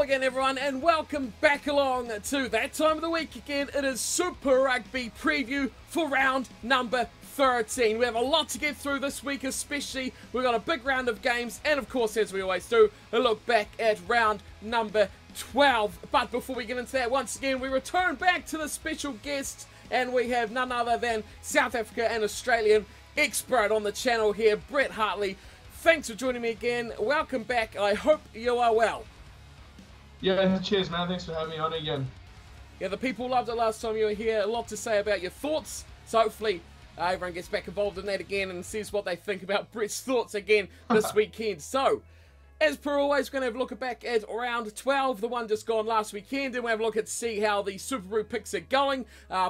again, everyone, and welcome back along to that time of the week again. It is Super Rugby preview for round number 13. We have a lot to get through this week, especially we've got a big round of games, and of course, as we always do, a look back at round number 12. But before we get into that, once again, we return back to the special guests, and we have none other than South Africa and Australian expert on the channel here, Brett Hartley. Thanks for joining me again. Welcome back. I hope you are well. Yeah, cheers, man. Thanks for having me on again. Yeah, the people loved it last time you were here. A lot to say about your thoughts. So hopefully everyone gets back involved in that again and says what they think about Brett's thoughts again this weekend. So, as per always, we're going to have a look back at round 12, the one just gone last weekend, and we'll have a look at see how the SuperBru picks are going.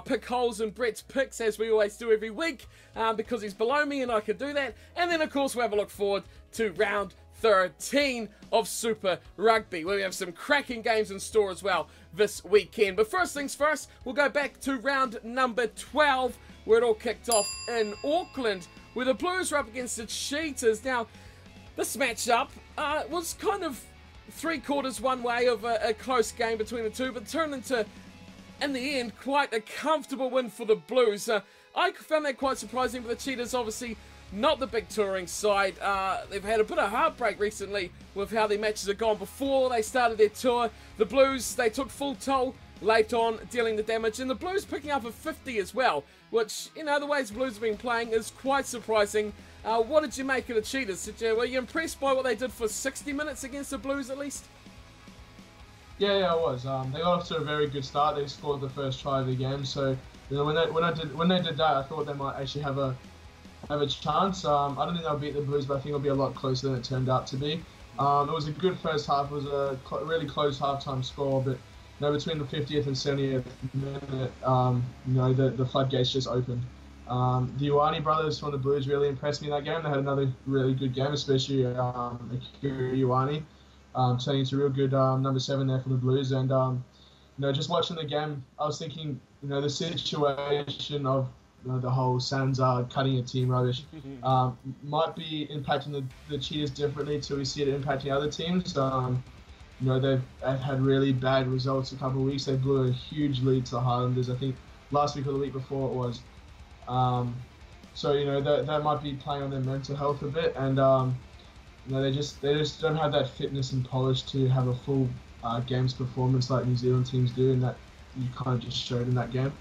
Pick holes in Brett's picks, as we always do every week, because he's below me and I can do that. And then, of course, we'll have a look forward to round 13 of Super Rugby, where we have some cracking games in store as well this weekend. But first things first, we'll go back to round number 12, where it all kicked off in Auckland, where the Blues were up against the Cheetahs. Now, this matchup was kind of three-quarters one way of a close game between the two, but turned into, in the end, quite a comfortable win for the Blues. I found that quite surprising, but the Cheetahs obviously not the big touring side. They've had a bit of heartbreak recently with how their matches have gone before they started their tour. The Blues, they took full toll late on, dealing the damage, and the Blues picking up a 50 as well, which, you know, the ways the Blues have been playing is quite surprising. What did you make of the Cheetahs? Were you impressed by what they did for 60 minutes against the Blues at least? Yeah, I was. They got off to a very good start. They scored the first try of the game, so you know, when they did that, I thought they might actually have a chance. I don't think they'll beat the Blues, but I think it'll be a lot closer than it turned out to be. It was a good first half. It was a really close halftime score, but you know, between the 50th and 70th minute, you know, the floodgates just opened. The Ioane brothers from the Blues really impressed me in that game. They had another really good game, especially Akira Ioane, turning into a real good number 7 there for the Blues. And you know, just watching the game, I was thinking, you know, the situation of the whole Sansa cutting a team rubbish might be impacting the Cheetahs differently till we see it impacting other teams. You know, they've had really bad results a couple of weeks. They blew a huge lead to the Highlanders, I think last week or the week before it was. So you know, that might be playing on their mental health a bit, and you know, they just don't have that fitness and polish to have a full games performance like New Zealand teams do, and that you kind of just showed in that game.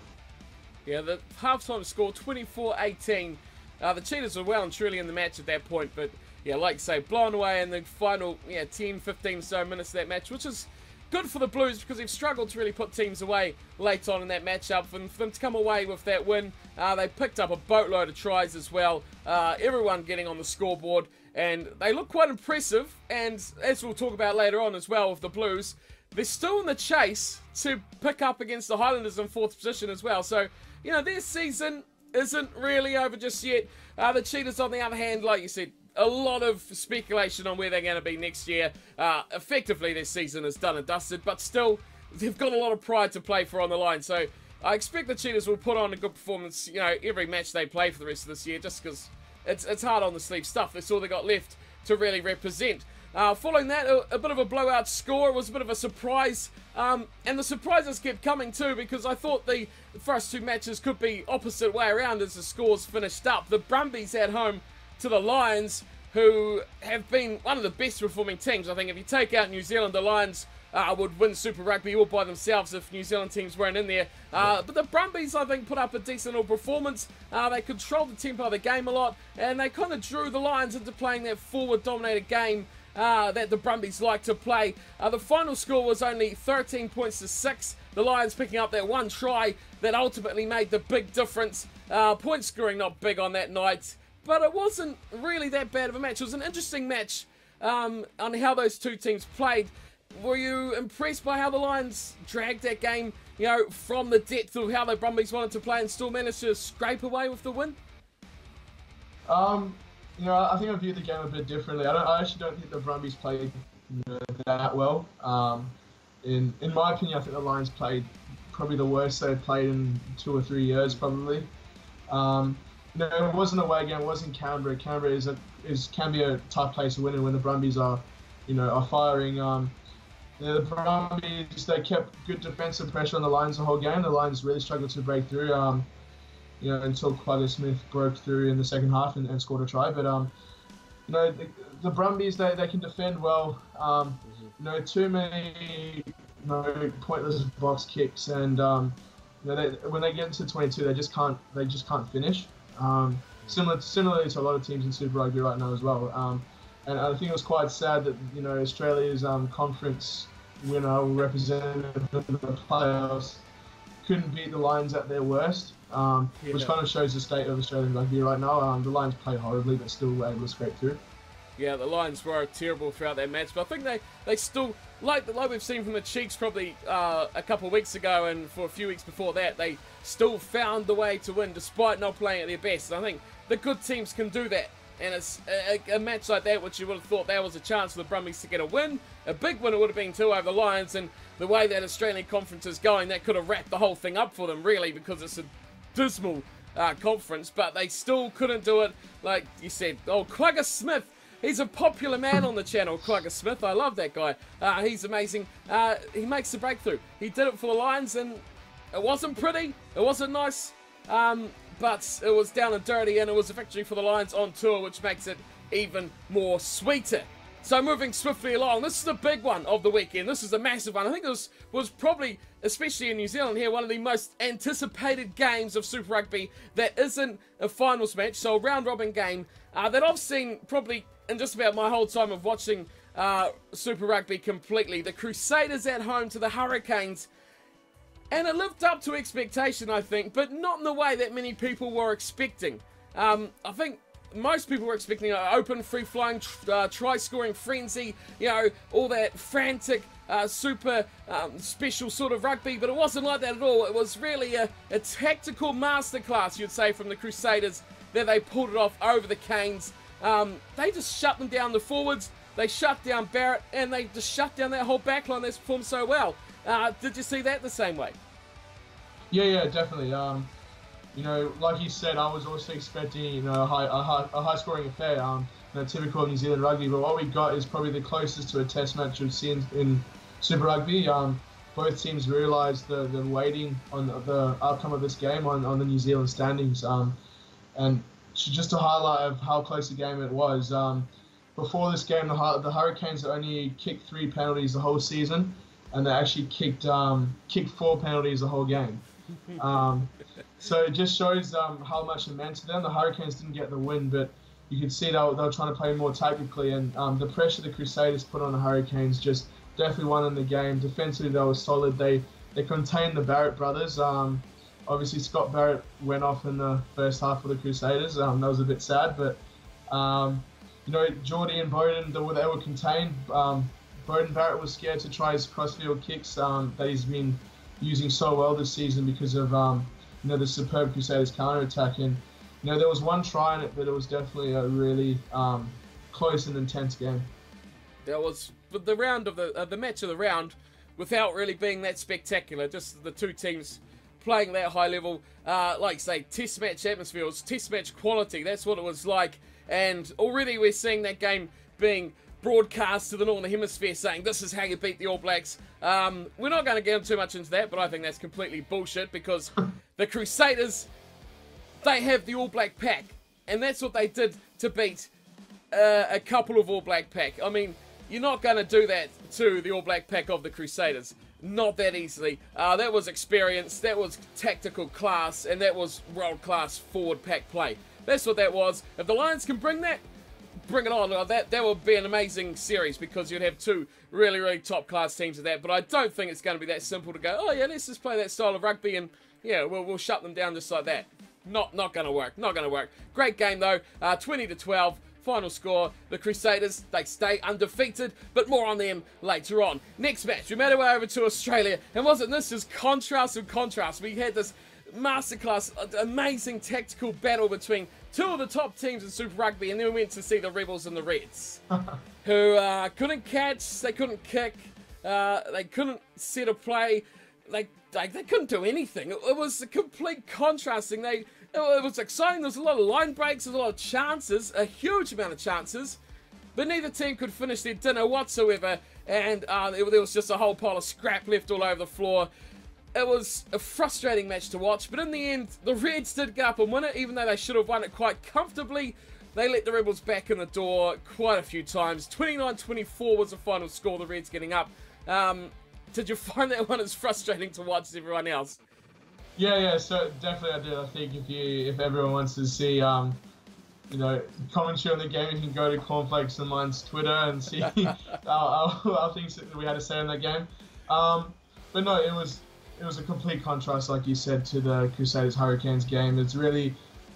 Yeah, the halftime score 24-18. The Cheetahs were well and truly in the match at that point, but yeah, like I say, blown away in the final 10, 15 so minutes of that match, which is good for the Blues because they've struggled to really put teams away late on in that matchup. And for them to come away with that win, they picked up a boatload of tries as well. Everyone getting on the scoreboard, and they look quite impressive. And as we'll talk about later on as well with the Blues, they're still in the chase to pick up against the Highlanders in 4th position as well. So, you know, their season isn't really over just yet. The Cheetahs, on the other hand, like you said, a lot of speculation on where they're going to be next year. Effectively, their season is done and dusted, but still, they've got a lot of pride to play for on the line. So I expect the Cheetahs will put on a good performance, you know, every match they play for the rest of this year, just because it's hard on the sleeve stuff. That's all they got left to really represent. Following that, a bit of a blowout score. It was a bit of a surprise, and the surprises kept coming too, because I thought the first two matches could be opposite way around as the scores finished up. The Brumbies at home to the Lions, who have been one of the best performing teams. I think if you take out New Zealand, the Lions would win Super Rugby all by themselves if New Zealand teams weren't in there. But the Brumbies, I think, put up a decent little performance. They controlled the tempo of the game a lot, and they kind of drew the Lions into playing that forward-dominated game that the Brumbies like to play. The final score was only 13 points to 6. The Lions picking up that one try that ultimately made the big difference. Point scoring not big on that night, but it wasn't really that bad of a match. It was an interesting match on how those two teams played. Were you impressed by how the Lions dragged that game, you know, from the depth of how the Brumbies wanted to play and still managed to scrape away with the win? You know, I think I viewed the game a bit differently. I actually don't think the Brumbies played, you know, that well. In my opinion, I think the Lions played probably the worst they've played in 2 or 3 years, probably. No, it wasn't a away game. It wasn't Canberra. Canberra can be a tough place to win, and when the Brumbies are, you know, are firing, The Brumbies, they kept good defensive pressure on the Lions the whole game. The Lions really struggled to break through, until Quagga Smith broke through in the second half and scored a try. But, the Brumbies, they can defend well. Too many pointless box kicks, and when they get into 22, they just can't finish. Similarly to a lot of teams in Super Rugby right now as well. And I think it was quite sad that Australia's conference winner or representative of the playoffs couldn't beat the Lions at their worst, which kind of shows the state of Australian rugby right now. The Lions played horribly, but still were able to scrape through. Yeah, the Lions were terrible throughout that match, but I think they still, like we've seen from the Cheeks probably a couple of weeks ago and for a few weeks before that, they still found the way to win despite not playing at their best. And I think the good teams can do that. And it's a match like that, which you would have thought there was a chance for the Brumbies to get a win. A big win it would have been too over the Lions, and the way that Australian conference is going, that could have wrapped the whole thing up for them, really, because it's a dismal conference. But they still couldn't do it, like you said. Oh, Quagga Smith. He's a popular man on the channel, Quagga Smith. I love that guy. He's amazing. He makes the breakthrough. He did it for the Lions, and it wasn't pretty. It wasn't nice. But it was down and dirty, and it was a victory for the Lions on tour, which makes it even more sweeter. So moving swiftly along, this is the big one of the weekend. This is a massive one. I think this was probably, especially in New Zealand here, one of the most anticipated games of Super Rugby that isn't a finals match, so a round-robin game that I've seen probably in just about my whole time of watching Super Rugby completely. The Crusaders at home to the Hurricanes. And it lived up to expectation, I think, but not in the way that many people were expecting. I think most people were expecting an open, free-flying, try-scoring frenzy, all that frantic, super special sort of rugby, but it wasn't like that at all. It was really a tactical masterclass, you'd say, from the Crusaders, that they pulled it off over the Canes. They just shut them down, the forwards, they shut down Barrett, and they just shut down that whole backline that's performed so well. Did you see that the same way? Yeah, definitely. Like you said, I was also expecting a high scoring affair. Typical of New Zealand rugby. But what we got is probably the closest to a test match you'd see in Super Rugby. Both teams realised the weighting on the outcome of this game on the New Zealand standings. And just to highlight of how close the game it was. Before this game, the Hurricanes only kicked 3 penalties the whole season, and they actually kicked 4 penalties the whole game. So it just shows how much it meant to them. The Hurricanes didn't get the win, but you could see they were trying to play more tactically, and the pressure the Crusaders put on the Hurricanes just definitely won in the game. Defensively, they were solid. They contained the Barrett brothers. Obviously, Scott Barrett went off in the first half for the Crusaders. That was a bit sad, but Geordie and Bowden, they were contained. Bowden Barrett was scared to try his crossfield kicks that he's been using so well this season because of the superb Crusaders counter-attack. And there was one try in it, but it was definitely a really close and intense game. That was the round of the match of the round, without really being that spectacular. Just the two teams playing that high level, like say, test match atmosphere. It was test match quality. That's what it was like. And already we're seeing that game being broadcast to the Northern Hemisphere, saying this is how you beat the All Blacks. We're not going to get too much into that, but I think that's completely bullshit, because the Crusaders, they have the All Black pack, and that's what they did to beat a couple of All Black pack. I mean, you're not going to do that to the All Black pack of the Crusaders. Not that easily. That was experience, that was tactical class, and that was world-class forward pack play. That's what that was. If the Lions can bring that, bring it on. That would be an amazing series, because you'd have two really, really top-class teams of that. But I don't think it's going to be that simple to go, oh yeah, let's just play that style of rugby and yeah, we'll shut them down just like that. Not going to work. Not going to work. Great game though. 20-12. Final score. The Crusaders, they stay undefeated, but more on them later on. Next match, we made our way over to Australia, and wasn't this just contrast and contrast? We had this masterclass, amazing tactical battle between two of the top teams in Super Rugby, and then we went to see the Rebels and the Reds, who couldn't catch, they couldn't kick, they couldn't set a play, they couldn't do anything. It was a complete contrasting. It was exciting. There was a lot of line breaks, there was a lot of chances, a huge amount of chances, but neither team could finish their dinner whatsoever. and there was just a whole pile of scrap left all over the floor. It was a frustrating match to watch, but in the end, the Reds did get up and win it, even though they should have won it quite comfortably. They let the Rebels back in the door quite a few times. 29-24 was the final score, the Reds getting up. Did you find that one as frustrating to watch as everyone else? Yeah, so definitely I did. I think if everyone wants to see, commentary on the game, you can go to Cornflakes and mine's Twitter and see our things that we had to say on that game. But no, it was a complete contrast, like you said, to the Crusaders Hurricanes game. It's really,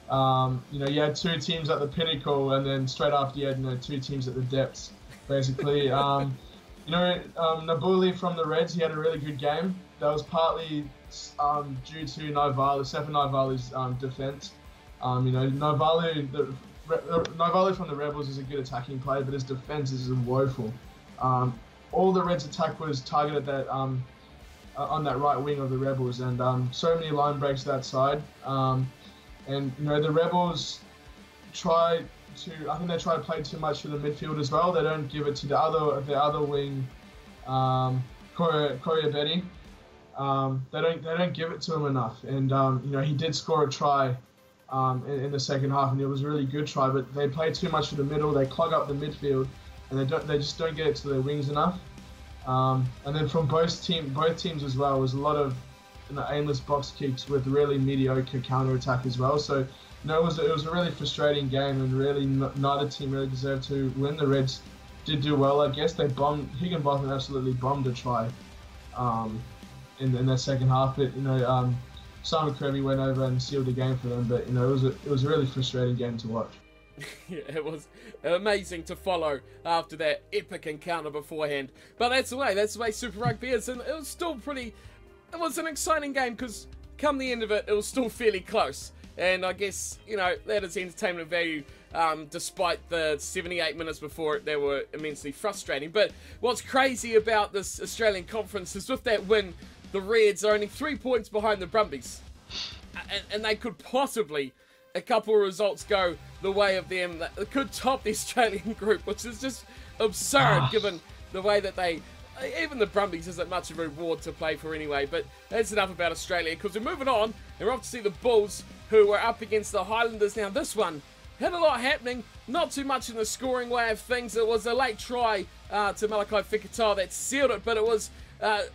you had two teams at the pinnacle, and then straight after you had two teams at the depths, basically. Nabuli from the Reds, he had a really good game. That was partly due to Sefa Naivali's defense. Naivali from the Rebels is a good attacking player, but his defense is woeful. All the Reds' attack was targeted that on that right wing of the Rebels, and so many line breaks that side. The Rebels try to play too much for the midfield as well. They don't give it to the other wing, Korea Betty. They don't give it to him enough, and he did score a try in the second half, and it was a really good try. But they play too much for the middle. They clog up the midfield, and they just don't get it to their wings enough. And then from both teams as well, was a lot of aimless box kicks with really mediocre counter attack as well. So it was a really frustrating game, and really neither team really deserved to win. The Reds did do well, I guess. They bombed. Higginbotham absolutely bombed a try in their second half, but Simon Kirby went over and sealed the game for them. But it was a really frustrating game to watch. Yeah, it was amazing to follow after that epic encounter beforehand. But that's the way Super Rugby is, and it was still it was an exciting game, because come the end of it, it was still fairly close. And I guess, that is entertainment value, despite the 78 minutes before it, they were immensely frustrating. But what's crazy about this Australian conference is with that win, the Reds are only 3 points behind the Brumbies. And they could possibly, a couple of results go the way of them, that could top the Australian group, which is just absurd given the way that even the Brumbies isn't much of a reward to play for anyway. But that's enough about Australia, because we're moving on, and we're off to see the Bulls, who were up against the Highlanders. Now, this one had a lot happening, not too much in the scoring way of things. It was a late try to Malachi Fekitoa that sealed it, but it was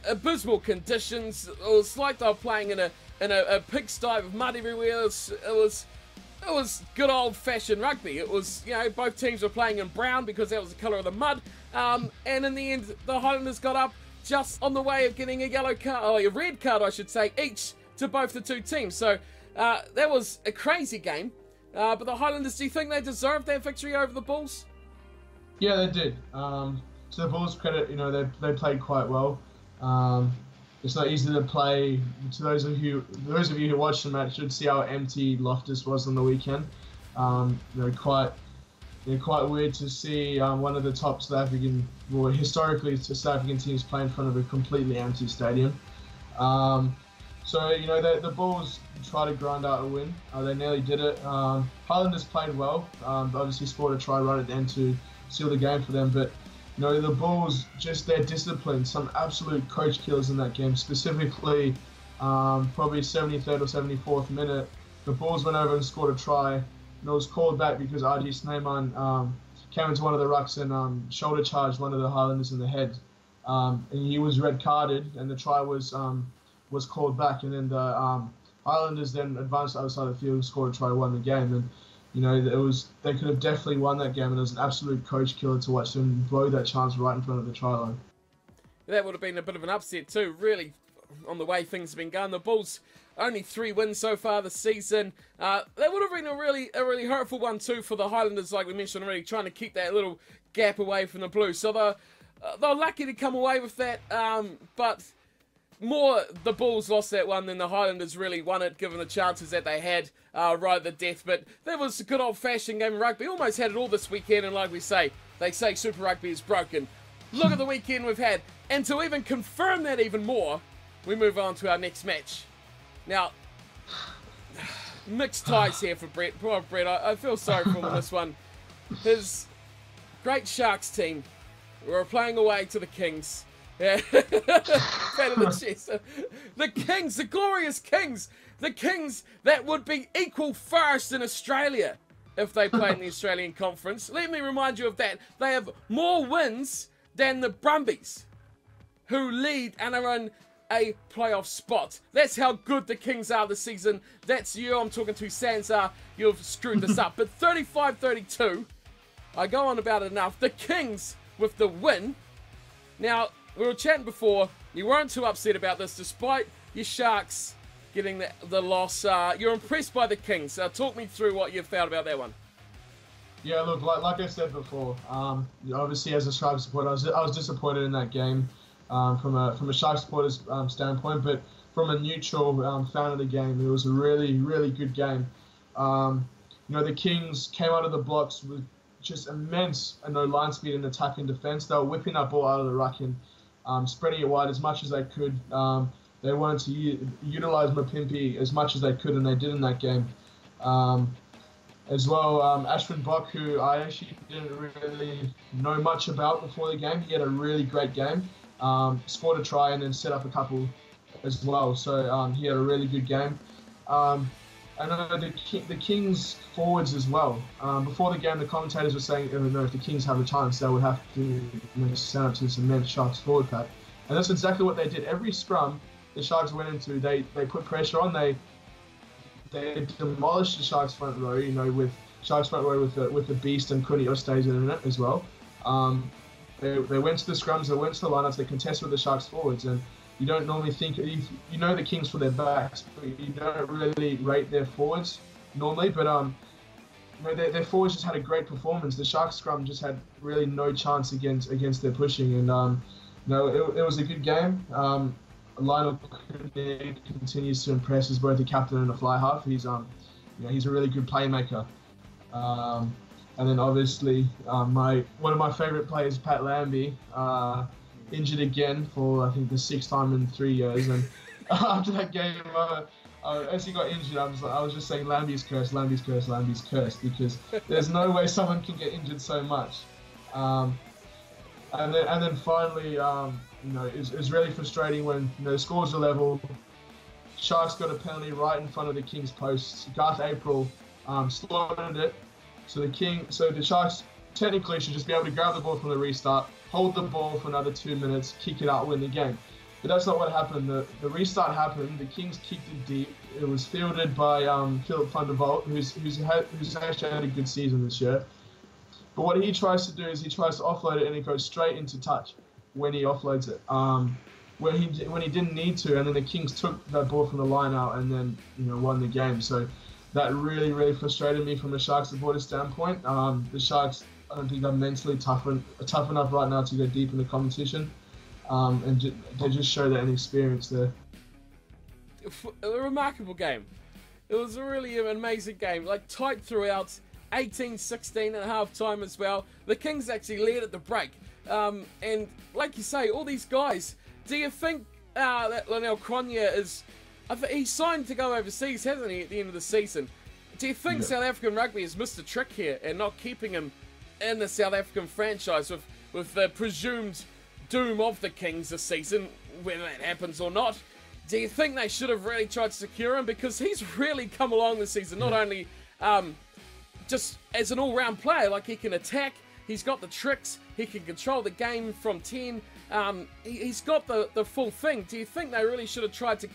abysmal conditions. It was like they were playing in a pigsty with mud everywhere. It was good old-fashioned rugby. It was, both teams were playing in brown because that was the colour of the mud. And in the end, the Highlanders got up just on the way of getting a red card, I should say, each to both the two teams. So that was a crazy game. But the Highlanders, do you think they deserved that victory over the Bulls? Yeah, they did. To the Bulls' credit, they played quite well. It's not easy to play. To those of you who watched the match should see how empty Loftus was on the weekend. Quite weird to see one of the top historically South African teams play in front of a completely empty stadium. The Bulls tried to grind out a win. They nearly did it. Highlanders played well. Obviously scored a try right at the end to seal the game for them. But the Bulls, just their discipline, some absolute coach killers in that game. Specifically, probably 73rd or 74th minute, the Bulls went over and scored a try. And it was called back because RG Snyman came into one of the rucks and shoulder charged one of the Highlanders in the head. And he was red carded, and the try was called back. And then the Highlanders then advanced to the other side of the field and scored a try, won the game. And they could have definitely won that game, and it was an absolute coach killer to watch them blow that chance right in front of the try line. That would have been a bit of an upset too, really, on the way things have been going. The Bulls only 3 wins so far this season. That would have been a really hurtful one too for the Highlanders, like we mentioned already, trying to keep that little gap away from the Blues. So they're lucky to come away with that, but more the Bulls lost that one than the Highlanders really won it, given the chances that they had right at the death. But that was a good old-fashioned game of rugby. Almost had it all this weekend, and like they say Super Rugby is broken. Look at the weekend we've had. And to even confirm that even more, we move on to our next match. Now, mixed ties here for Brett. Poor Brett, I feel sorry for him on this one. His great Sharks team We're playing away to the Kings. Yeah. Fan of the chest. The Kings, the glorious Kings. The Kings that would be equal first in Australia if they played in the Australian Conference. Let me remind you of that. They have more wins than the Brumbies, who lead and are in a playoff spot. That's how good the Kings are this season. That's you I'm talking to, Sansa. You've screwed this up. But 35-32, I go on about it enough. The Kings with the win. Now, we were chatting before. You weren't too upset about this, despite your Sharks getting the loss. You're impressed by the Kings. Talk me through what you felt about that one. Yeah, look, like I said before, obviously as a Sharks supporter, I was disappointed in that game from a Sharks supporter's standpoint, but from a neutral fan of the game, it was a really, really good game. The Kings came out of the blocks with just immense line speed and attack and defence. They were whipping that ball out of the ruck and spreading it wide as much as they could. They wanted to utilise Mapimpi as much as they could, and they did in that game. As well, Ashwin Bok, who I actually didn't really know much about before the game, he had a really great game. Scored a try and then set up a couple as well. So he had a really good game. I know the Kings forwards as well. Before the game, the commentators were saying, if the Kings have a chance, they would have to stand up to this immense Sharks forward pack. And that's exactly what they did. Every scrum the Sharks went into, they put pressure on. They demolished the Sharks front row. With Sharks front row with the Beast and Cuneo stays in it as well. They went to the scrums, they went to the lineups, they contested with the Sharks forwards, and you don't normally think you know the Kings for their backs, but you don't really rate their forwards normally. But their forwards just had a great performance. The Sharks scrum just had really no chance against their pushing, and it was a good game. Lionel continues to impress as both a captain and a fly half. He's a really good playmaker. And then obviously one of my favourite players, Pat Lambie, injured again for I think the 6th time in 3 years. And after that game, as he got injured, I was just saying Lambie's cursed, Lambie's cursed, Lambie's cursed, because there's no way someone can get injured so much. And then finally, it's really frustrating when the scores are level. Sharks got a penalty right in front of the Kings post. Garth April slotted it. So the Sharks technically should just be able to grab the ball from the restart, hold the ball for another 2 minutes, kick it out, win the game. But that's not what happened. The restart happened. The Kings kicked it deep. It was fielded by Philip van der Vault, who's actually had a good season this year. But what he tries to do is he tries to offload it, and it goes straight into touch when he offloads it. When he didn't need to, and then the Kings took that ball from the line out and then won the game. So that really, really frustrated me from a Sharks supporter standpoint. The Sharks, I don't think are mentally tough enough right now to go deep in the competition, and they just show that inexperience there. A remarkable game. It was a really amazing game, like tight throughout. 18-16 at half-time as well. The Kings actually led at the break. And like you say, all these guys, do you think that Lionel Cronje is... He's signed to go overseas, hasn't he, at the end of the season? Do you think South African rugby has missed a trick here and not keeping him in the South African franchise with the presumed doom of the Kings this season, whether that happens or not? Do you think they should have really tried to secure him? Because he's really come along this season, not only... just as an all-round player, like he can attack, he's got the tricks, he can control the game from 10, he's got the full thing. Do you think they really should have tried to,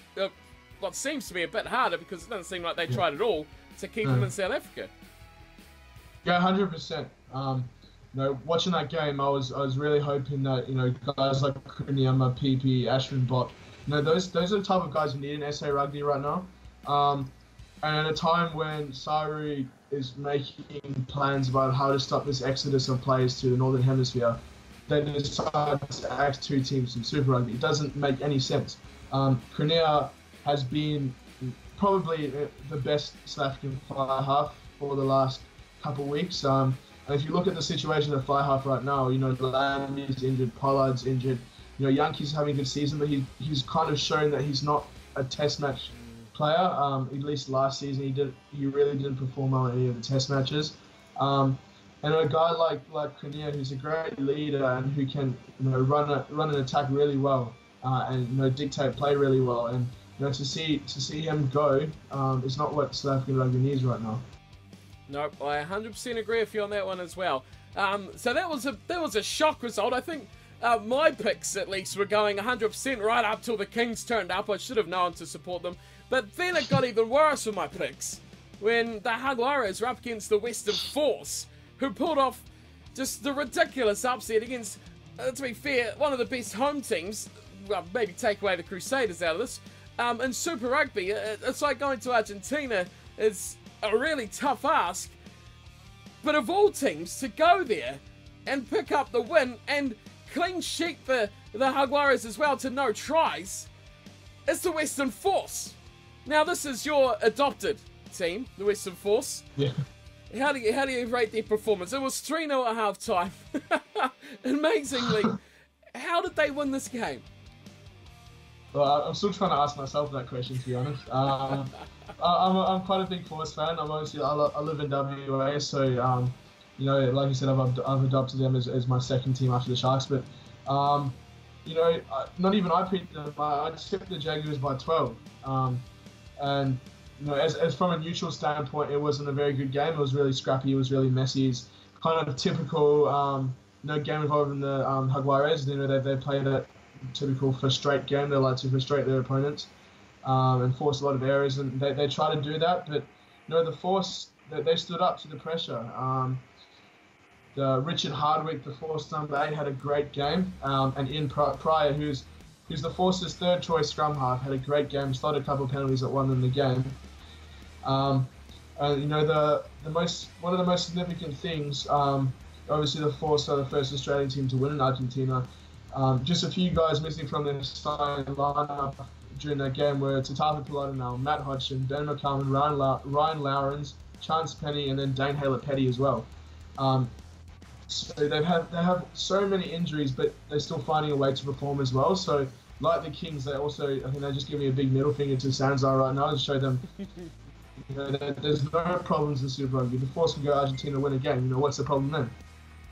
what seems to be a bit harder, because it doesn't seem like they tried at all, to keep him in South Africa? Yeah, 100%. Watching that game, I was really hoping that, guys like Kunyama, PP, Ashwin Bot, those are the type of guys who need an SA Rugby right now. And at a time when Saru is making plans about how to stop this exodus of players to the Northern Hemisphere, they decide to act 2 teams in Super Rugby. It doesn't make any sense. Cronje has been probably the best South African fly half for the last couple of weeks. And if you look at the situation of fly half right now, Lambie's injured, Pollard's injured. Yankee's having a good season, but he's kind of shown that he's not a test match player. At least last season he really didn't perform well in any of the test matches. And And a guy like Kinnear, who's a great leader and who can run an attack really well and dictate play really well. And to see him go is not what South African rugby needs right now. Nope, I 100% agree with you on that one as well. So that was a shock result. I think my picks at least were going 100% right up till the Kings turned up. I should have known to support them. But then it got even worse with my picks when the Jaguares were up against the Western Force, who pulled off just the ridiculous upset against, to be fair, one of the best home teams. Well, maybe take away the Crusaders out of this. In Super Rugby, it's like going to Argentina is a really tough ask. But of all teams, to go there and pick up the win and clean sheet the Jaguares as well to no tries, it's the Western Force. Now, this is your adopted team, the Western Force. Yeah. How do you rate their performance? It was 3-0 at half time. Amazingly, how did they win this game? Well, I'm still trying to ask myself that question, to be honest. I'm quite a big Force fan. I live in WA, so like you said, I've adopted them as my second team after the Sharks. But not even I picked them. I tipped the Jaguars by 12. And as from a neutral standpoint, it wasn't a very good game. It was really scrappy. It was really messy. It's kind of typical game involving the Jaguares. They played a typical frustrate game. They like to frustrate their opponents and force a lot of errors, and they try to do that. But the Force, they stood up to the pressure. Richard Hardwick, the Force number 8, had a great game, and Ian Pryor, who's the Force's third choice scrum half, had a great game. Slotted a couple of penalties that won them the game. One of the most significant things, obviously the Force are the first Australian team to win in Argentina. Just a few guys missing from their starting lineup during that game were Tatafa Pilotinau, Matt Hodgson, Ben McCallum, Ryan Lowrens, Chance Penny, and then Dane Haylett-Petty as well. So they have so many injuries, but they're still finding a way to perform as well. So like the Kings, I think they just give me a big middle finger to Sanzar right now to show them there's no problems in Super Rugby. The Force can go to Argentina and win a game. What's the problem then?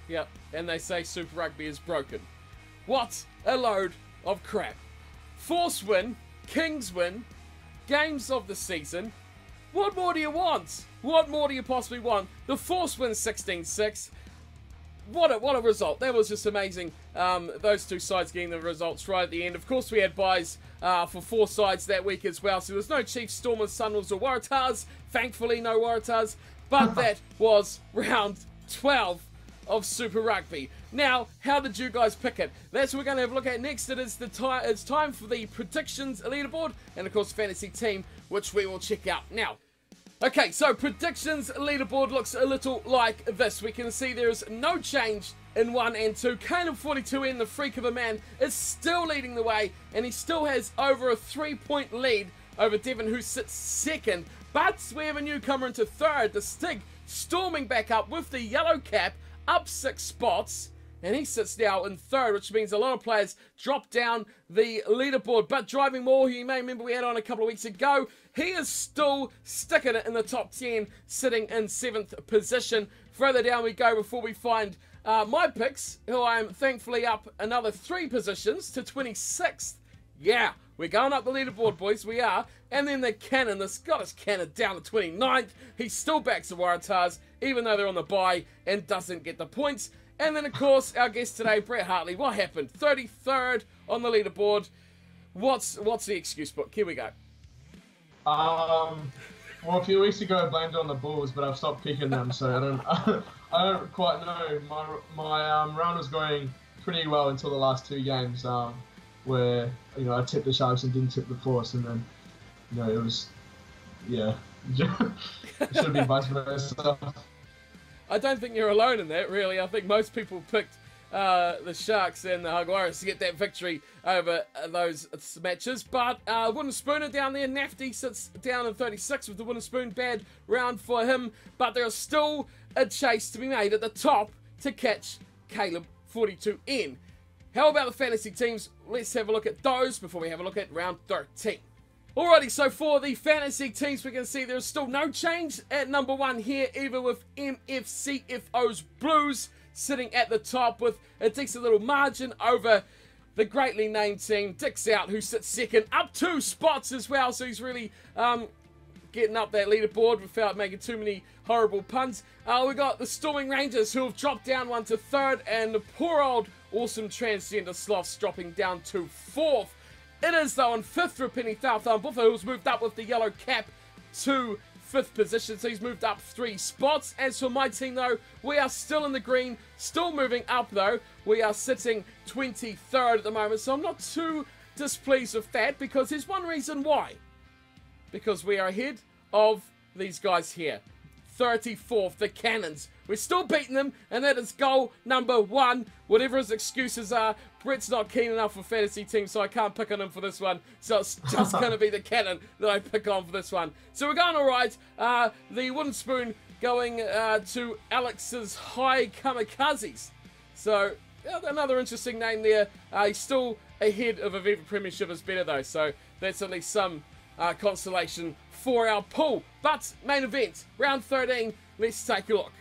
Yep, and they say Super Rugby is broken. What a load of crap. Force win, Kings win, games of the season. What more do you want? What more do you possibly want? The Force wins 16-6. What a result. That was just amazing. Those two sides getting the results right at the end. Of course, we had buys for 4 sides that week as well. So there was no Chiefs, Stormers, Sunwolves or Waratahs. Thankfully, no Waratahs. But that was round 12 of Super Rugby. Now, how did you guys pick it? That's what we're going to have a look at next. It's time for the predictions leaderboard and, of course, fantasy team, which we will check out now. Okay, so predictions leaderboard looks a little like this. We can see there is no change in 1 and 2. Caleb 42N, the freak of a man, is still leading the way, and he still has over a 3-point lead over Devon, who sits second. But we have a newcomer into third, the Stig, storming back up with the yellow cap, up 6 spots. And he sits now in third, which means a lot of players drop down the leaderboard. But Driving More, who you may remember we had on a couple of weeks ago, he is still sticking it in the top 10, sitting in 7th position. Further down we go before we find my picks, who I'm thankfully up another 3 positions to 26th. Yeah, we're going up the leaderboard, boys, we are. And then the Cannon, the Scottish Cannon, down to 29th. He still backs the Waratahs, even though they're on the bye, and doesn't get the points. And then, of course, our guest today, Brett Hartley. What happened? 33rd on the leaderboard. What's the excuse book? Here we go. Well, a few weeks ago I blamed it on the Bulls, but I've stopped picking them, so I don't quite know. My round was going pretty well until the last 2 games, where I tipped the Sharks and didn't tip the Force, and then it was it should be vice versa. I don't think you're alone in that, really. I think most people picked the Sharks and the Jaguares to get that victory over those matches. But Wooden Spooner down there, Nafty sits down in 36 with the Wooden Spoon. Bad round for him, but there's still a chase to be made at the top to catch Caleb 42N. How about the fantasy teams? Let's have a look at those before we have a look at round 13. Alrighty, so for the fantasy teams, we can see there's still no change at number 1 here, even with MFCFO's Blues sitting at the top with a decent little margin over the greatly named team. Dick's out, who sits second, up 2 spots as well, so he's really getting up that leaderboard without making too many horrible puns. We got the Storming Rangers, who have dropped down 1 to 3rd, and the poor old awesome Transgender Sloths dropping down to 4th. It is, though, on 5th for Penny Thoutham Buffer, who's moved up with the yellow cap to 5th position, so he's moved up 3 spots. As for my team, though, we are still in the green, still moving up, though. We are sitting 23rd at the moment, so I'm not too displeased with that, because there's one reason why. Because we are ahead of these guys here. 34th, the Cannons. We're still beating them, and that is goal number 1. Whatever his excuses are, Brett's not keen enough for fantasy team, so I can't pick on him for this one. So it's just going to be the Cannon that I pick on for this one. So we're going all right. The wooden spoon going to Alex's High Kamikazes. So another interesting name there. He's still ahead of Aviva Premiership is better, though. So that's at least some consolation for our pool. But main event, round 13, let's take a look.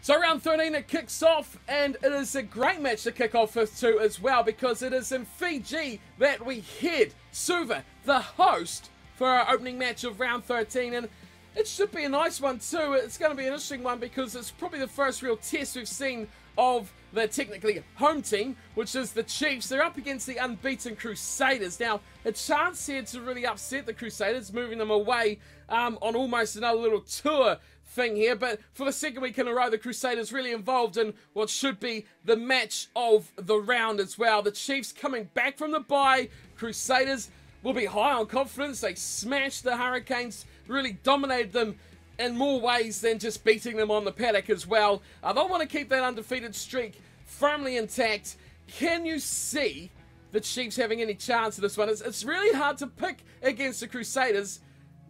So round 13, it kicks off, and it is a great match to kick off with too as well, because it is in Fiji that we head Suva, the host, for our opening match of round 13, and it should be a nice one too. It's going to be an interesting one because it's probably the first real test we've seen of the technically home team, which is the Chiefs. They're up against the unbeaten Crusaders. Now, a chance here to really upset the Crusaders, moving them away on almost another little tour thing here, but for the second week in a row, the Crusaders really involved in what should be the match of the round as well. The Chiefs coming back from the bye. Crusaders will be high on confidence. They smashed the Hurricanes, really dominated them in more ways than just beating them on the paddock as well. They want to keep that undefeated streak firmly intact. Can you see the Chiefs having any chance of this one? It's really hard to pick against the Crusaders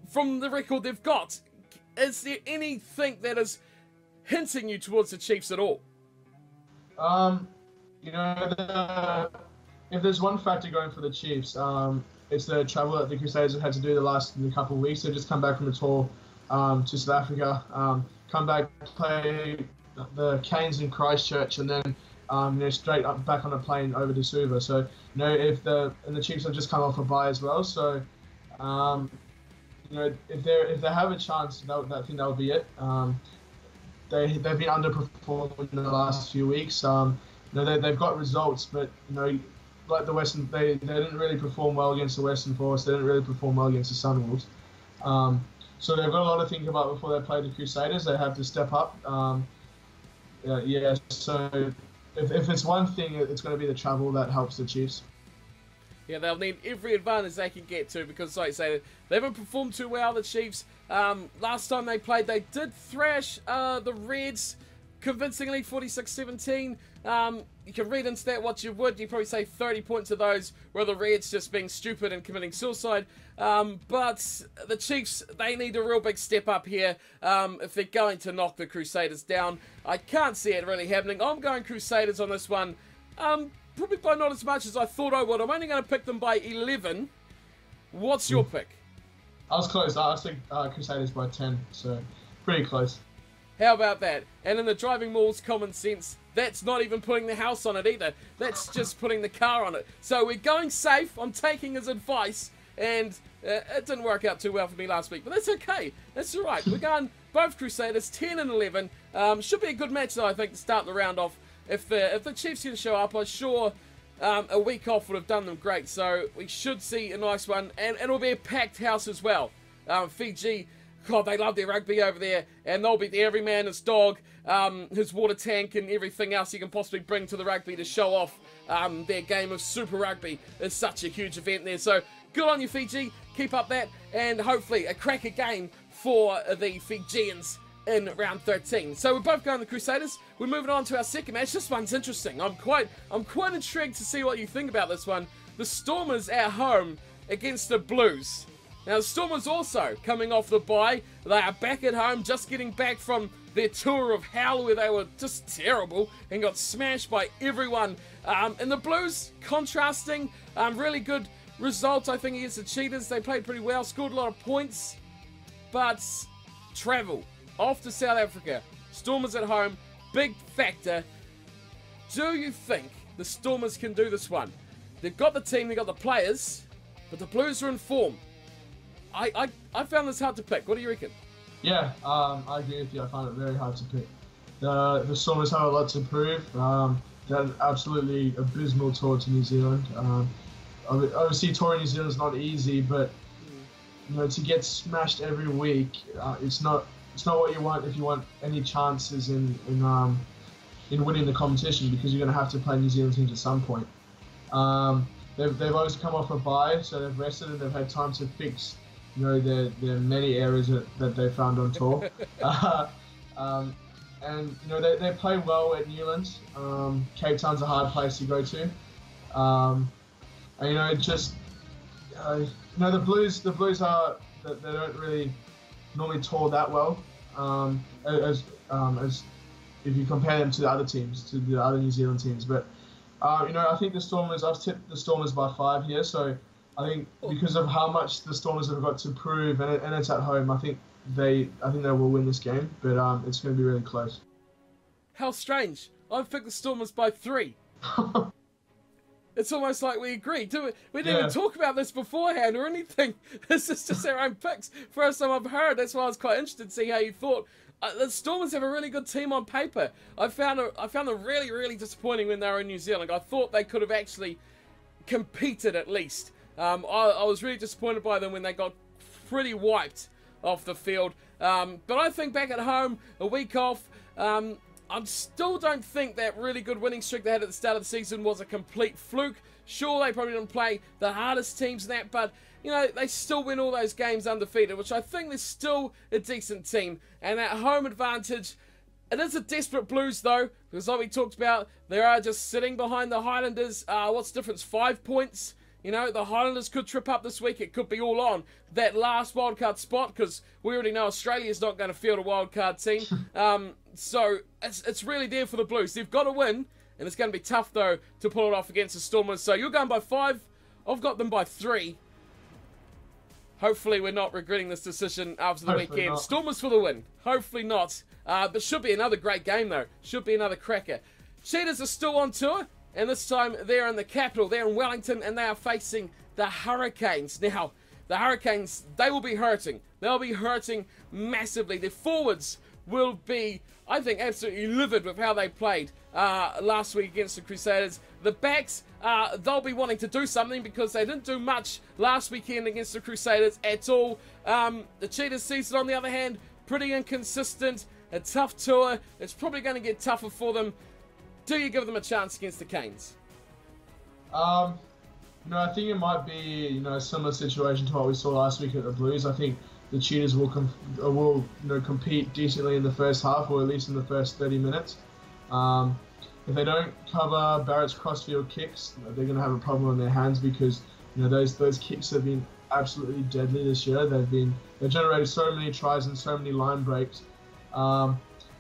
from the record they've got. Is there anything that is hinting you towards the Chiefs at all? You know, if there's one factor going for the Chiefs, it's the travel that the Crusaders have had to do the last couple of weeks. They've just come back from a tour to South Africa, come back, play the Canes in Christchurch, and then straight up back on a plane over to Suva. So, if the Chiefs have just come off a bye as well. So, if they have a chance, I think that would be it. They've been underperforming in the last few weeks. They've got results, but like the Western, they didn't really perform well against the Western Force. They didn't really perform well against the Sunwolves. So they've got a lot to think about before they play the Crusaders. They have to step up. So if it's one thing, it's going to be the travel that helps the Chiefs. Yeah, they'll need every advantage they can get to because, like I say, they haven't performed too well, the Chiefs. Last time they played, they did thrash the Reds convincingly, 46-17. You can read into that what you would. You probably say 30 points of those were the Reds just being stupid and committing suicide. But the Chiefs, they need a real big step up here if they're going to knock the Crusaders down. I can't see it really happening. I'm going Crusaders on this one. Probably by not as much as I thought I would. I'm only going to pick them by 11. What's your pick? I was close. I was thinking Crusaders by 10, so pretty close. How about that? And in the driving mall's common sense, that's not even putting the house on it either. That's just putting the car on it. So we're going safe. I'm taking his advice, and it didn't work out too well for me last week, but that's okay. That's all right. We're going both Crusaders, 10 and 11. Should be a good match, though, I think, to start the round off. If the Chiefs can show up, I'm sure a week off would have done them great. So we should see a nice one, and it'll be a packed house as well. Fiji, God, they love their rugby over there, and they'll be there, every man his dog, his water tank, and everything else you can possibly bring to the rugby to show off their game of Super Rugby. It's such a huge event there. So good on you, Fiji. Keep up that, and hopefully a cracker game for the Fijians in round 13. So we're both going the Crusaders. We're moving on to our second match. This one's interesting. I'm quite intrigued to see what you think about this one. The Stormers at home against the Blues. Now the Stormers also coming off the bye. They are back at home, just getting back from their tour of hell where they were just terrible and got smashed by everyone. And the Blues contrasting, really good Results, I think, against the Cheetahs, they played pretty well, scored a lot of points, but travel off to South Africa. Stormers at home, big factor. Do you think the Stormers can do this one? They've got the team, they've got the players, but the Blues are in form. I found this hard to pick. What do you reckon? Yeah, I agree with you. I found it very hard to pick. The Stormers have a lot to prove. They had an absolutely abysmal tour to New Zealand. Obviously, touring New Zealand is not easy, but to get smashed every week, it's not what you want if you want any chances in winning the competition, because you're going to have to play New Zealand teams at some point. They've always come off a bye, so they've rested and they've had time to fix their many areas that they found on tour. And they play well at Newlands. Cape Town's a hard place to go to. And the Blues are, they don't really normally tour that well, as if you compare them to the other teams, to the other New Zealand teams. But I think the Stormers, I've tipped the Stormers by 5 here, so I think because of how much the Stormers have got to prove, and it's at home, I think they will win this game, but it's going to be really close. How strange! I've picked the Stormers by 3. It's almost like we agreed. We didn't even talk about this beforehand or anything. This is just our own picks. First time I've heard. That's why I was quite interested to see how you thought. The Stormers have a really good team on paper. I found them really, really disappointing when they were in New Zealand. I thought they could have actually competed at least. I was really disappointed by them when they got pretty wiped off the field. But I think back at home, a week off, I still don't think that really good winning streak they had at the start of the season was a complete fluke. Sure, they probably didn't play the hardest teams in that, but they still win all those games undefeated, which I think is still a decent team. And that home advantage, it is a desperate Blues though, because like we talked about, they are just sitting behind the Highlanders. What's the difference? 5 points? The Highlanders could trip up this week. It could be all on that last wildcard spot, because we already know Australia's not going to field a wildcard team. So it's really there for the Blues. They've got to win, and it's going to be tough, though, to pull it off against the Stormers. So you're going by 5. I've got them by 3. Hopefully we're not regretting this decision after the weekend. Not. Stormers for the win. Hopefully not. But should be another great game, though. Should be another cracker. Cheetahs are still on tour. And this time they're in the capital, they're in Wellington, and they are facing the Hurricanes. Now, the Hurricanes, they will be hurting. They'll be hurting massively. Their forwards will be, I think, absolutely livid with how they played last week against the Crusaders. The backs, they'll be wanting to do something because they didn't do much last weekend against the Crusaders at all. The Cheetahs season, on the other hand, pretty inconsistent, a tough tour. It's probably going to get tougher for them. Do you give them a chance against the Canes? I think it might be a similar situation to what we saw last week at the Blues. I think the Cheetahs will compete decently in the first half, or at least in the first 30 minutes. If they don't cover Barrett's crossfield kicks, they're going to have a problem on their hands, because those kicks have been absolutely deadly this year. They've generated so many tries and so many line breaks.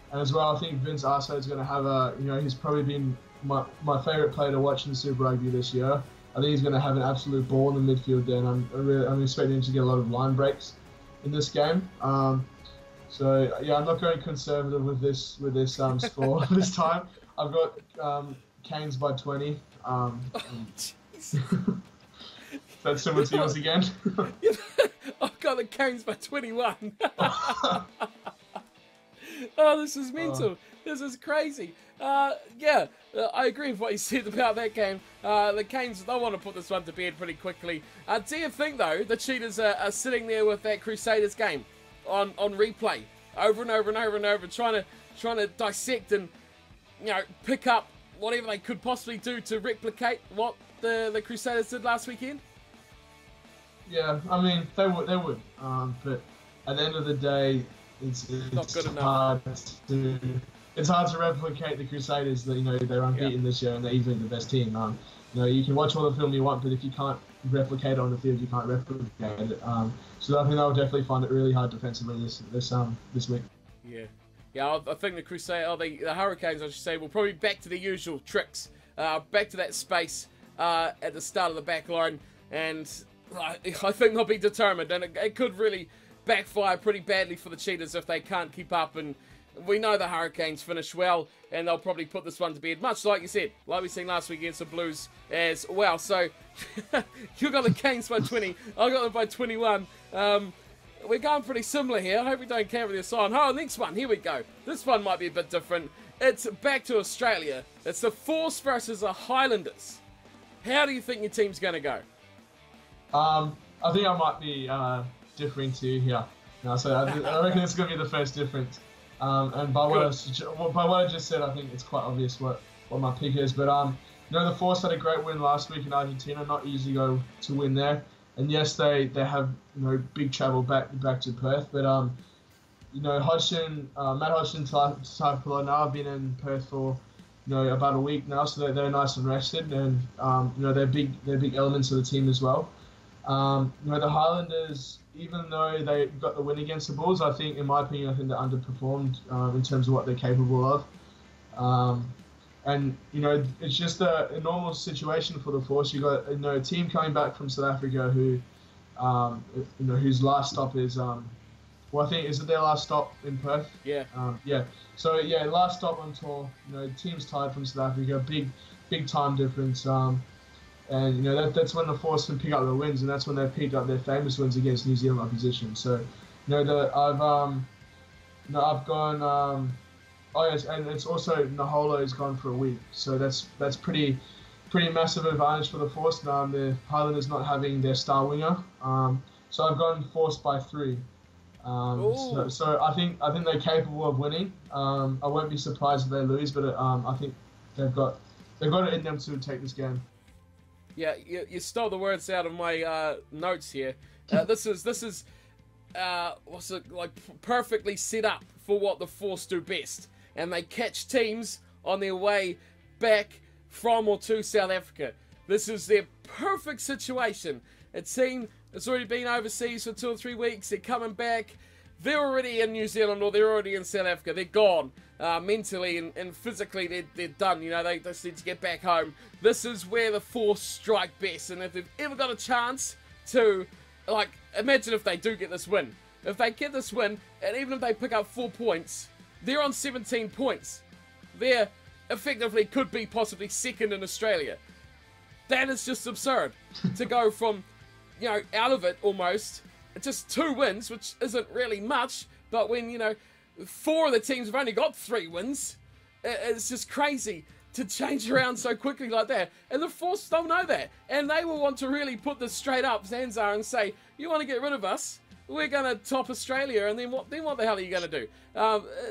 And as well, I think Vince Arso is going to have he's probably been my favourite player to watch in Super Rugby this year. I think he's going to have an absolute ball in the midfield there, and I'm expecting him to get a lot of line breaks in this game. So yeah, I'm not going conservative with this score this time. I've got Canes by 20. That's similar to yours again. I've got the Canes by 21. Oh, this is mental. This is crazy. I agree with what you said about that game. The Canes, they'll want to put this one to bed pretty quickly. Do you think, though, the Cheetahs are sitting there with that Crusaders game on replay over and over and over and over, trying to dissect and pick up whatever they could possibly do to replicate what the Crusaders did last weekend? Yeah, I mean, they would. But at the end of the day, it's not good enough. It's hard to replicate the Crusaders. That they're unbeaten this year and they're easily the best team. You can watch all the film you want, but if you can't replicate it on the field, you can't replicate it. So I think they'll definitely find it really hard defensively this week. Yeah. I think the Hurricanes, I should say, will probably be back to their usual tricks, back to that space at the start of the back line. and I think they'll be determined, and it could really backfire pretty badly for the Cheetahs if they can't keep up. And we know the Hurricanes finish well, and they'll probably put this one to bed, much like you said, like we seen last week against the Blues as well. So you got the Canes by 20, I got them by 21. We're going pretty similar here. I hope we don't carry this on. Oh, next one, here we go. This one might be a bit different. It's back to Australia. It's the Force versus the Highlanders. How do you think your team's going to go? I think I might be differing to you here. So I reckon it's going to be the first difference. And by what I just said, I think it's quite obvious what my pick is. But the Force had a great win last week in Argentina. Not easy to win there. And yes, they have big travel back to Perth. But Hodgson, Matt Hodgson, Taipula now have been in Perth for about a week now, so they're nice and rested, and they're big elements of the team as well. The Highlanders, even though they got the win against the Bulls, I think, in my opinion, they underperformed in terms of what they're capable of. And it's just a normal situation for the Force. You got a team coming back from South Africa who, whose last stop is I think, is it their last stop in Perth? Yeah. Yeah. So last stop on tour. The team's tied from South Africa. Big time difference. And that's when the Force can pick up the wins, and that's when they picked up their famous wins against New Zealand opposition. So, I've gone. Oh yes, and it's also Naholo is gone for a week, so that's pretty massive advantage for the Force. The Highlanders not having their star winger, so I've gone Force by 3. So I think they're capable of winning. I won't be surprised if they lose, but I think they've got it in them to take this game. Yeah, you stole the words out of my notes here. This is perfectly set up for what the Force do best. And they catch teams on their way back from or to South Africa. This is their perfect situation. It's already been overseas for 2 or 3 weeks. They're coming back. They're already in New Zealand or they're already in South Africa. They're gone. Mentally and physically, they're done. They just need to get back home. This is where the Force strike best. And if they've ever got a chance to, imagine if they do get this win. If they get this win, and even if they pick up 4 points, they're on 17 points. They're effectively could be possibly second in Australia. That is just absurd. To go from, out of it almost, just 2 wins, which isn't really much, but when, 4 of the teams have only got 3 wins, it's just crazy to change around so quickly like that. And the Force don't know that. And they will want to really put this straight up, Zanzar, and say, you want to get rid of us? We're going to top Australia, and then what the hell are you going to do?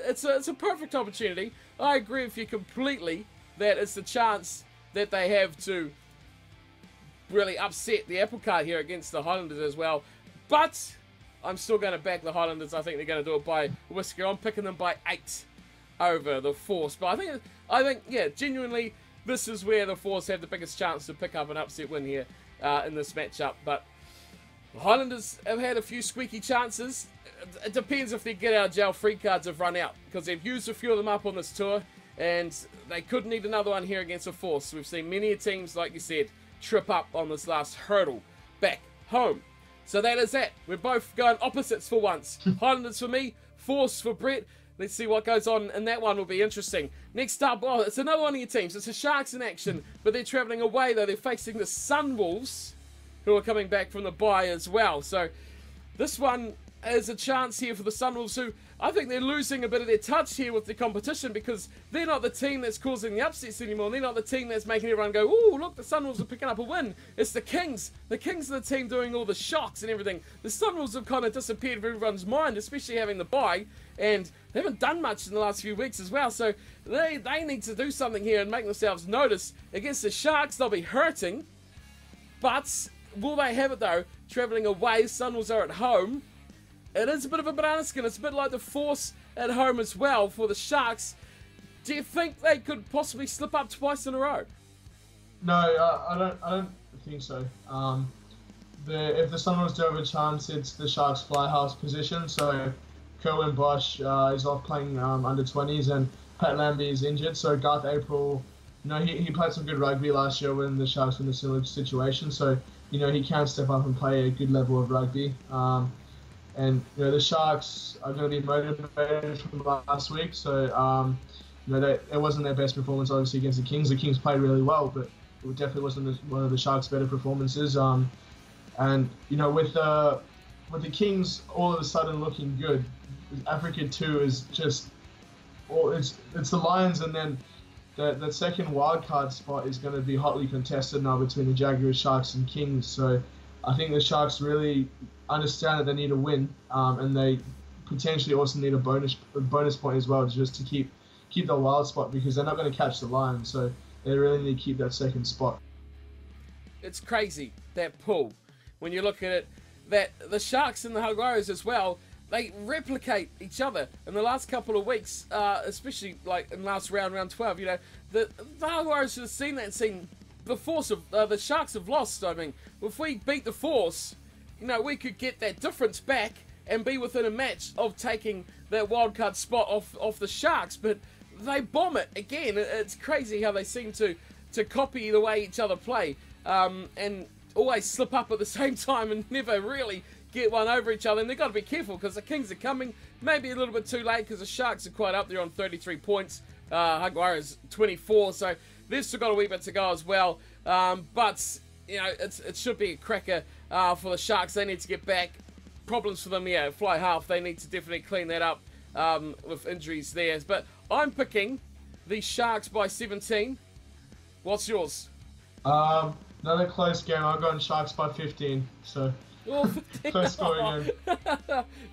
It's a perfect opportunity. I agree with you completely that it's the chance that they have to really upset the apple cart here against the Highlanders as well. But I'm still going to back the Highlanders. I think they're going to do it by whisker. I'm picking them by 8 over the Force. But I think, yeah, genuinely, this is where the Force have the biggest chance to pick up an upset win here in this matchup. But the Highlanders have had a few squeaky chances. It depends if their get out of jail free cards have run out, because they've used a few of them up on this tour, and they could need another one here against the Force. We've seen many teams, like you said, trip up on this last hurdle back home. So that is that. We're both going opposites for once. Highlanders for me, Force for Brett. Let's see what goes on, and that one will be interesting. Next up, it's another one of your teams. It's the Sharks in action, but they're travelling away, though. They're facing the Sunwolves, who are coming back from the bye as well. So this one is a chance here for the Sunwolves, who I think they're losing a bit of their touch here with the competition, because they're not the team that's causing the upsets anymore. They're not the team that's making everyone go, ooh, look, the Sunwolves are picking up a win. It's the Kings. The Kings are the team doing all the shocks and everything. The Sunwolves have kind of disappeared from everyone's mind, especially having the bye, and they haven't done much in the last few weeks as well. So they need to do something here and make themselves notice. Against the Sharks, they'll be hurting, but will they have it though? Travelling away, Sunwolves are at home. It is a bit of a banana skin. It's a bit like the Force at home as well for the Sharks. Do you think they could possibly slip up twice in a row? No, I don't think so. If the Sunwolves do have a chance, it's the Sharks' fly house position. So Kerwin Bosch is off playing under 20s, and Pat Lambie is injured. So Garth April, he played some good rugby last year when the Sharks were in a similar situation. So you know, he can step up and play a good level of rugby. And you know, the Sharks are going to be motivated from last week, so you know, it wasn't their best performance obviously against the Kings. The Kings played really well, but it definitely wasn't one of the Sharks' better performances. And you know, with the Kings all of a sudden looking good, Africa 2 is just, it's the Lions, and then the second wildcard spot is going to be hotly contested now between the Jaguars, Sharks, and Kings. So I think the Sharks really understand that they need a win, and they potentially also need a bonus point as well, just to keep the wild spot, because they're not going to catch the Lions. So they really need to keep that second spot. It's crazy, that pool. When you look at it, that the Sharks and the Jaguars as well, they replicate each other in the last couple of weeks, especially like in last round 12. You know, the Jaguars should have seen that and seen the force of the Sharks have lost. I mean, if we beat the force, you know, we could get that difference back and be within a match of taking that wildcard spot off the Sharks. But they bomb it again. It's crazy how they seem to copy the way each other play, and always slip up at the same time and never really get one over each other. And they've got to be careful because the Kings are coming maybe a little bit too late, because the Sharks are quite up there on 33 points. Jaguars 24, so they've still got a wee bit to go as well. But you know, it should be a cracker for the Sharks. They need to get back. Problems for them, yeah, fly half. They need to definitely clean that up with injuries there. But I'm picking the Sharks by 17. What's yours? Another close game. I've gone Sharks by 15. So close score again.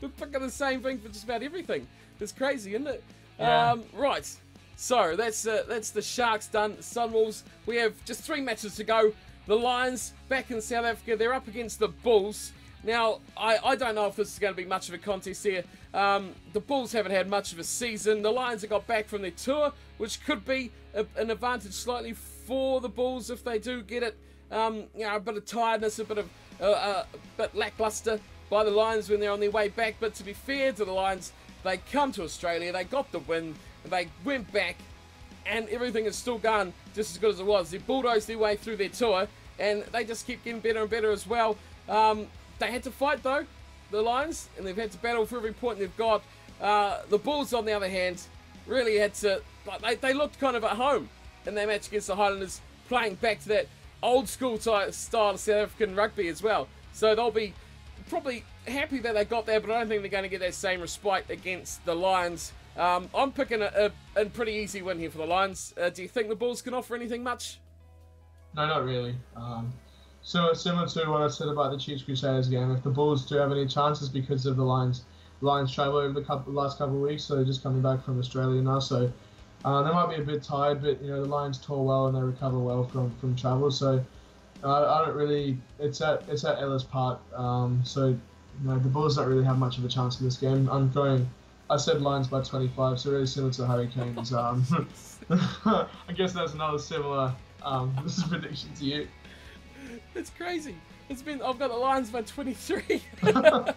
We're picking the same thing for just about everything. It's crazy, isn't it? Yeah. Right. So that's the Sharks done. Sunwolves. We have just 3 matches to go. The Lions back in South Africa. They're up against the Bulls. Now, I don't know if this is going to be much of a contest here. The Bulls haven't had much of a season. The Lions have got back from their tour, which could be an advantage slightly for the Bulls if they do get it. You know, a bit of tiredness, a bit lackluster by the Lions when they're on their way back. But to be fair to the Lions, they come to Australia, they got the win, they went back, and everything is still going just as good as it was. They bulldozed their way through their tour, and they just keep getting better and better as well. They had to fight though, the Lions, and they've had to battle for every point they've got. The Bulls, on the other hand, really had to, they looked kind of at home in their match against the Highlanders, playing back to that old school style of South African rugby as well. So they'll be probably happy that they got there, but I don't think they're going to get that same respite against the Lions. I'm picking a pretty easy win here for the Lions. Do you think the Bulls can offer anything much? No, not really. So similar to what I said about the Chiefs Crusaders game, if the Bulls do have any chances because of the Lions travel over the last couple of weeks, so they're just coming back from Australia now, so they might be a bit tired, but you know, the Lions tour well and they recover well from travel, so I don't really. It's at Ellis Park, so you know, the Bulls don't really have much of a chance in this game. I said Lions by 25, so really similar to the Hurricanes. I guess that's another similar prediction to you. It's crazy. I've got the Lions by 23. Well,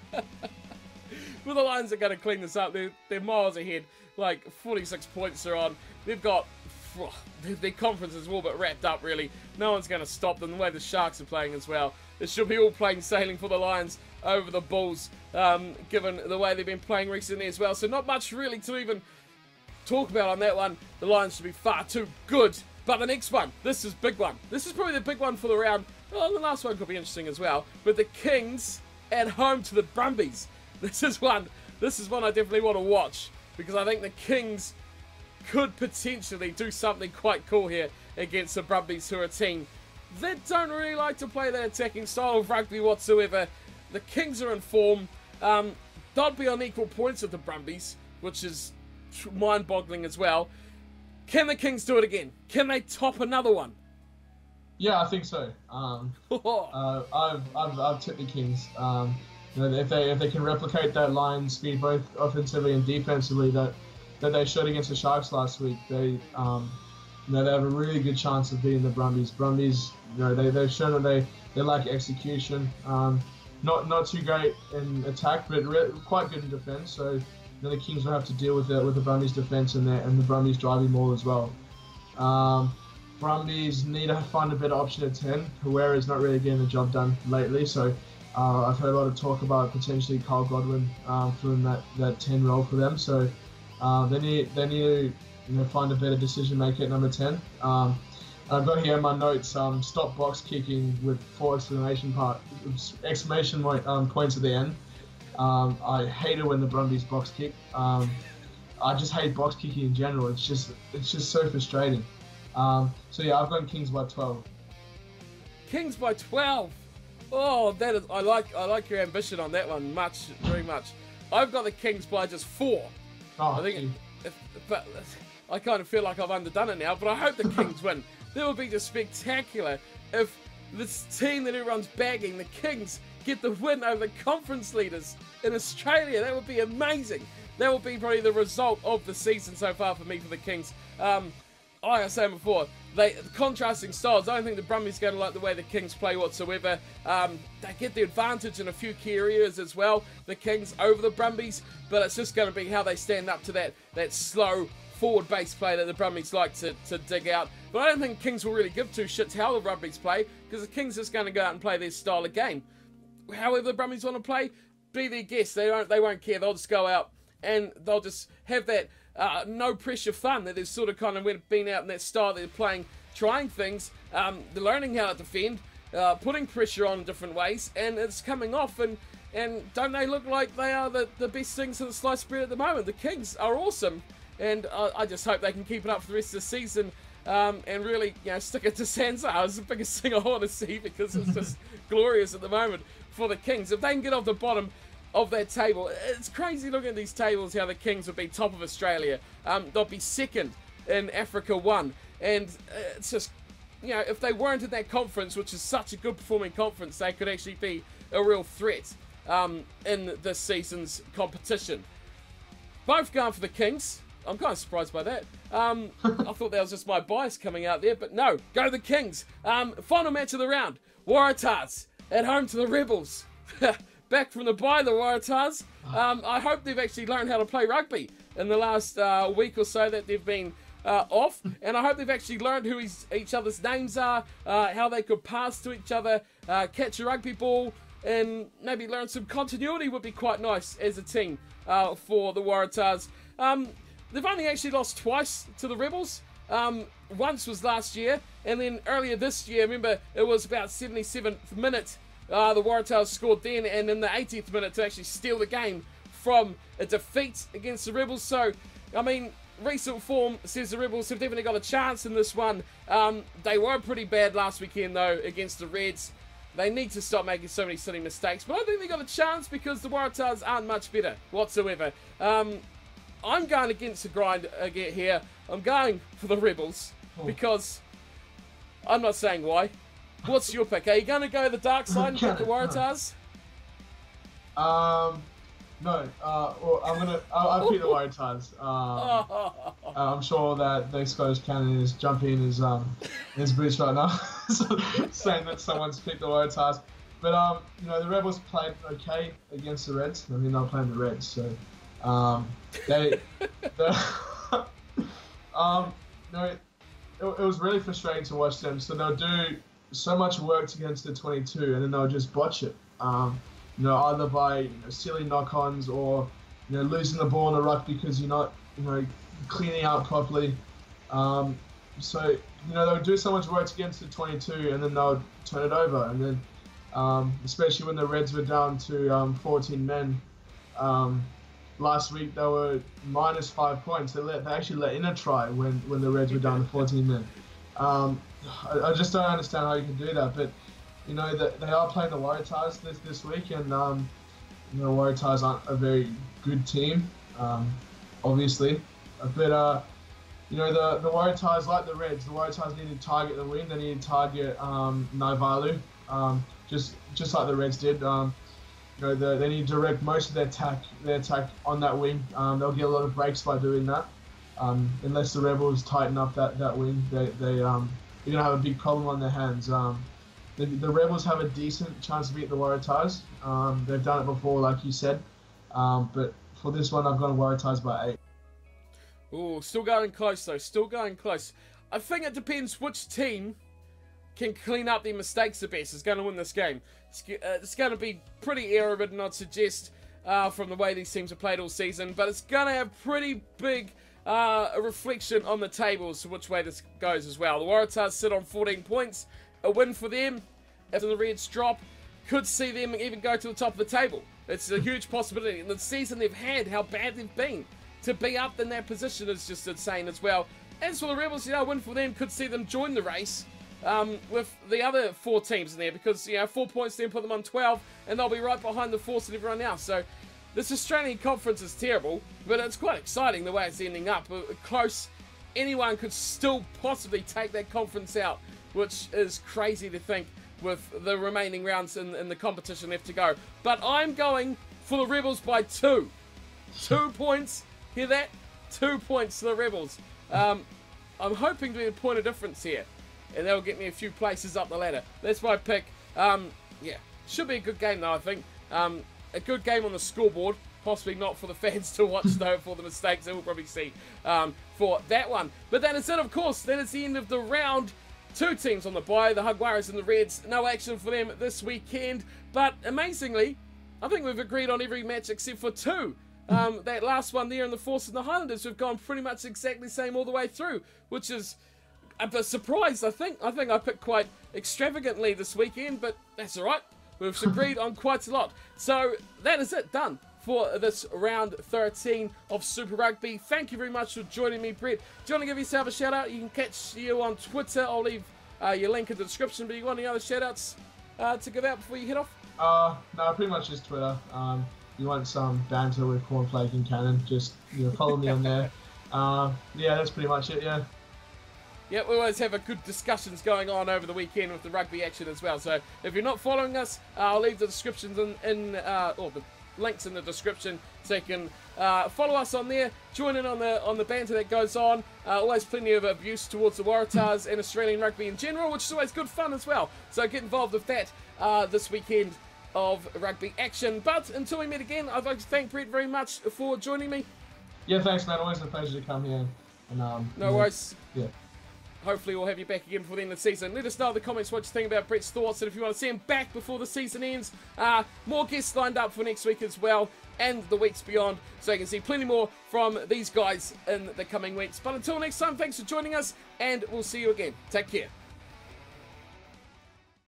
the Lions are going to clean this up. They're miles ahead. Like 46 points they're on. They've got their conference is all but wrapped up. Really, no one's going to stop them. The way the Sharks are playing as well, it should be all plain sailing for the Lions over the Bulls, given the way they've been playing recently as well. So not much really to even talk about on that one. The Lions should be far too good. But the next one, this is big one. This is probably the big one for the round. Well, the last one could be interesting as well. But the Kings at home to the Brumbies. This is one I definitely want to watch, because I think the Kings could potentially do something quite cool here against the Brumbies, who are a team that don't really like to play that attacking style of rugby whatsoever. The Kings are in form. They'll be on equal points with the Brumbies, which is mind-boggling as well. Can the Kings do it again? Can they top another one? Yeah, I think so. I've tipped the Kings. You know, if they can replicate that Lions speed both offensively and defensively that they showed against the Sharks last week, they you know, they have a really good chance of beating the Brumbies. Brumbies, you know, they've shown that they lack execution. Not too great in attack, but quite good in defence. So you know, the Kings will have to deal with the Brumbies defence and the Brumbies driving maul as well. Brumbies need to find a better option at 10. Herrera's not really getting the job done lately, so I've heard a lot of talk about potentially Kyle Godwin filling that 10 role for them. So they need to find a better decision maker at number 10. I've got here in my notes, stop box kicking with 4 exclamation points at the end. I hate it when the Brumbies box kick. I just hate box kicking in general. It's just so frustrating. So yeah, I've gone Kings by 12. Kings by 12. Oh, that is. I like your ambition on that one very much. I've got the Kings by just 4. Oh, I think, but I kind of feel like I've underdone it now. But I hope the Kings win. That would be just spectacular if this team that everyone's bagging, the Kings, get the win over the conference leaders in Australia. That would be amazing. That would be probably the result of the season so far for me for the Kings. Like I was saying before, contrasting styles. I don't think the Brumbies going to like the way the Kings play whatsoever. They get the advantage in a few key areas as well, the Kings over the Brumbies, but it's just going to be how they stand up to that slow forward-based play that the Brumbies like to dig out. But I don't think Kings will really give two shits how the Brumbies play, because the Kings just going to go out and play their style of game. However the Brumbies want to play, be their guests. They won't care. They'll just go out and they'll just have that no pressure fun that they've sort of kind of been out in that style. They're playing, trying things, they're learning how to defend, putting pressure on in different ways, and it's coming off. And don't they look like they are the best things in the sliced bread at the moment? The Kings are awesome, and I just hope they can keep it up for the rest of the season. And really, stick it to Sansa. It's the biggest thing I want to see, because it's just glorious at the moment for the Kings. If they can get off the bottom of that table, it's crazy looking at these tables how the Kings would be top of Australia. They'll be second in Africa 1, and it's just, if they weren't in that conference, which is such a good performing conference, they could actually be a real threat in this season's competition. Both going for the Kings. I'm kind of surprised by that. I thought that was just my bias coming out there, but no, go the Kings. Final match of the round, Waratahs at home to the Rebels. Back from the bye, the Waratahs. I hope they've actually learned how to play rugby in the last week or so that they've been off, and I hope they've actually learned who each other's names are, how they could pass to each other, catch a rugby ball, and maybe learn some continuity would be quite nice as a team for the Waratahs. They've only actually lost twice to the Rebels. Once was last year, and then earlier this year, remember, it was about 77th minute. The Waratahs scored then, and in the 80th minute to actually steal the game from a defeat against the Rebels. So, I mean, recent form says the Rebels have definitely got a chance in this one. They were pretty bad last weekend, though, against the Reds. They need to stop making so many silly mistakes, but I think they got a chance because the Waratahs aren't much better whatsoever. I'm going against the grind again here. I'm going for the Rebels because I'm not saying why. What's your pick? Are you going to go the dark side and pick the Waratahs? No. Well, I'll pick the Waratahs. I'm sure that the Scottish Cannon is jumping in his boots right now, saying that someone's picked the Waratahs. But the Rebels played okay against the Reds. I mean, they're playing the Reds, so it was really frustrating to watch them. So they'll do so much work against the 22, and then they'll just botch it. Either by silly knock-ons or losing the ball in the ruck because you're not cleaning out properly. So they'll do so much work against the 22, and then they'll turn it over. And then especially when the Reds were down to 14 men. Last week they were minus 5 points. They actually let in a try when the Reds were down to 14 men. I just don't understand how you can do that. But they are playing the Waratahs this week, and Waratahs aren't a very good team, obviously. But the Waratahs, like the Reds, the Waratahs need to target the wing. They need to target Naivalu, just like the Reds did. They need to direct most of their attack on that wing. They'll get a lot of breaks by doing that. Unless the Rebels tighten up that wing, they're going to have a big problem on their hands. The Rebels have a decent chance to beat the Waratahs. They've done it before, like you said. But for this one, I've gone Waratahs by 8. Oh, still going close, though. Still going close. I think it depends which team can clean up their mistakes the best is going to win this game. It's going to be pretty error-ridden, I'd suggest, from the way these teams have played all season, but it's going to have pretty big a reflection on the tables which way this goes as well. The Waratahs sit on 14 points. A win for them, if the Reds drop, could see them even go to the top of the table. It's a huge possibility. And the season they've had, how bad they've been, to be up in that position is just insane as well. As for the Rebels, a win for them could see them join the race with the other 4 teams in there, because 4 points then put them on 12, and they'll be right behind the Force and everyone else. So this Australian conference is terrible, but it's quite exciting the way it's ending up. Close, anyone could still possibly take that conference out, which is crazy to think with the remaining rounds in the competition left to go. But I'm going for the Rebels by 2. 2 points. Hear that? 2 points to the Rebels. I'm hoping to be a point of difference here, and that'll get me a few places up the ladder. That's my pick. Yeah, should be a good game though, I think. A good game on the scoreboard. Possibly not for the fans to watch though, for the mistakes that we'll probably see for that one. But that is it, of course. That is the end of the round. 2 teams on the bye, the Hugwarriors and the Reds. No action for them this weekend. But amazingly, I think we've agreed on every match except for 2. That last one there in the Force and the Highlanders, we've gone pretty much exactly the same all the way through, which is a surprise, I think. I think I picked quite extravagantly this weekend, but that's alright. We've agreed on quite a lot. So that is it, done for this round 13 of Super Rugby. Thank you very much for joining me, Brett. Do you want to give yourself a shout out? You can catch you on Twitter. I'll leave your link in the description, but you want any other shout outs to give out before you head off? No, pretty much just Twitter. You want some banter with Cornflake and Cannon, just follow me on there. Yeah, that's pretty much it, yeah. Yeah, we always have a good discussions going on over the weekend with the rugby action as well. So if you're not following us, I'll leave the descriptions or the links in the description, so you can follow us on there, join in on the banter that goes on. Always plenty of abuse towards the Waratahs and Australian rugby in general, which is always good fun as well. So get involved with that this weekend of rugby action. But until we meet again, I'd like to thank Brett very much for joining me. Yeah, thanks, man. Always a pleasure to come here. And, no worries. Yeah. Hopefully we'll have you back again before the end of the season. Let us know in the comments what you think about Brett's thoughts, and if you want to see him back before the season ends. More guests lined up for next week as well, and the weeks beyond, so you can see plenty more from these guys in the coming weeks. But until next time, thanks for joining us, and we'll see you again. Take care.